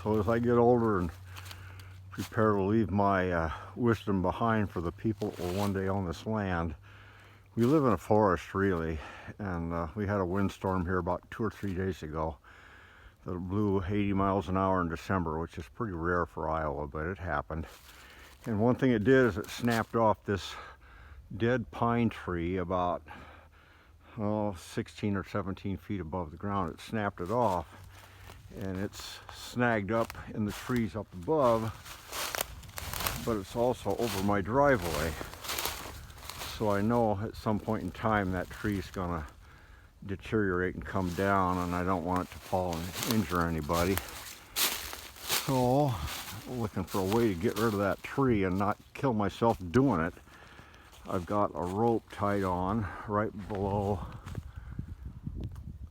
So as I get older and prepare to leave my wisdom behind for the people who will one day own this land, we live in a forest really, and we had a windstorm here about 2 or 3 days ago that blew 80 miles an hour in December, which is pretty rare for Iowa, but it happened. And one thing it did is it snapped off this dead pine tree about 16 or 17 feet above the ground. It snapped it off, and it's snagged up in the trees up above, but it's also over my driveway. So I know at some point in time that tree's gonna deteriorate and come down, and I don't want it to fall and injure anybody. So looking for a way to get rid of that tree and not kill myself doing it. I've got a rope tied on right below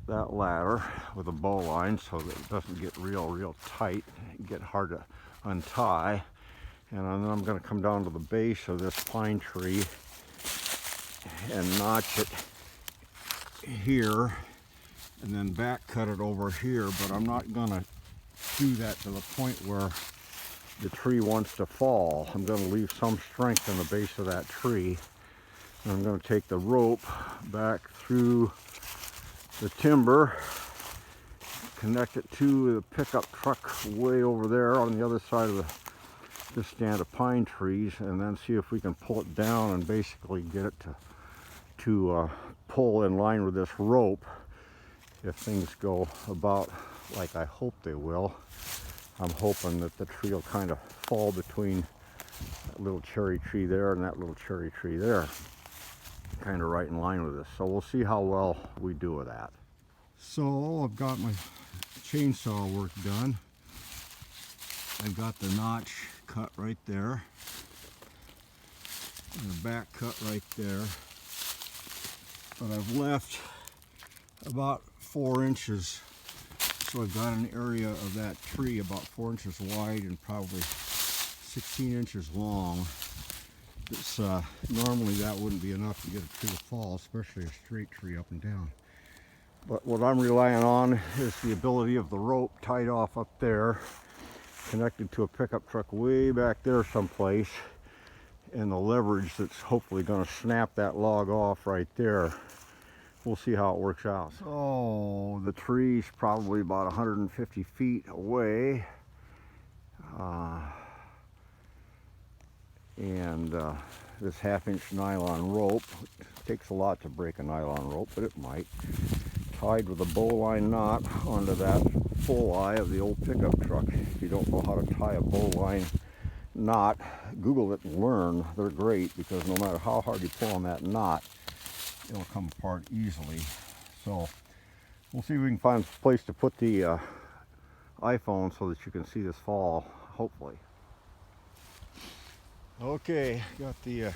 that ladder with a bow line so that it doesn't get real tight and get hard to untie. And then I'm going to come down to the base of this pine tree and notch it here and then back cut it over here, but I'm not going to do that to the point where the tree wants to fall. I'm going to leave some strength in the base of that tree, and I'm going to take the rope back through the timber, connect it to the pickup truck way over there on the other side of this stand of pine trees, and then see if we can pull it down and basically get it to pull in line with this rope. If things go about like I hope they will, I'm hoping that the tree will kind of fall between that little cherry tree there and that little cherry tree there, kind of right in line with this. So we'll see how well we do with that. So I've got my chainsaw work done. I've got the notch cut right there and the back cut right there, but I've left about 4 inches. So I've got an area of that tree about 4 inches wide and probably 16 inches long. It's, normally that wouldn't be enough to get a tree to fall, especially a straight tree up and down. But what I'm relying on is the ability of the rope tied off up there, connected to a pickup truck way back there someplace, and the leverage that's hopefully going to snap that log off right there. We'll see how it works out. So the tree's probably about 150 feet away. This 1/2-inch nylon rope, it takes a lot to break a nylon rope, but it might, tied with a bowline knot onto that full eye of the old pickup truck. If you don't know how to tie a bowline knot, Google it and learn. They're great because no matter how hard you pull on that knot, it'll come apart easily. So we'll see if we can find a place to put the iPhone so that you can see this fall, hopefully. Okay, got the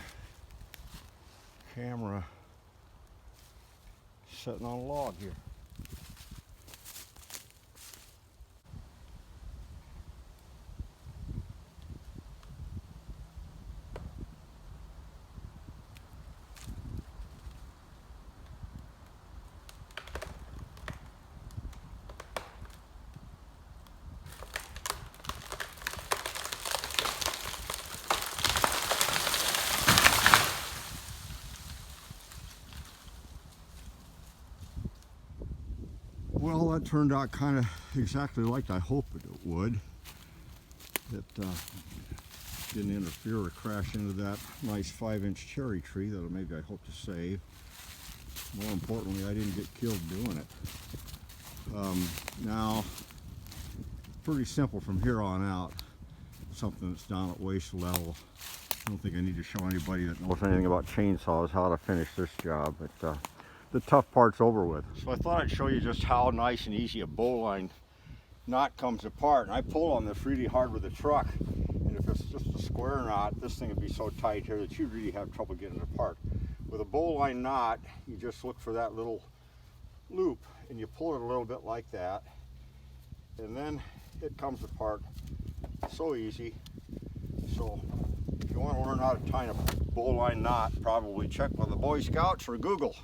camera sitting on a log here. Well, that turned out kind of exactly like I hoped it would. It didn't interfere or crash into that nice 5-inch cherry tree that maybe I hope to save. More importantly, I didn't get killed doing it. Now, pretty simple from here on out. Something that's down at waist level. I don't think I need to show anybody that knows anything about chainsaws how to finish this job, but the tough part's over with. So I thought I'd show you just how nice and easy a bowline knot comes apart. And I pull on this really hard with the truck, and if it's just a square knot, this thing would be so tight here that you really have trouble getting it apart. With a bowline knot, you just look for that little loop and you pull it a little bit like that, and then it comes apart so easy. So if you want to learn how to tie a bowline knot, probably check with the Boy Scouts or Google.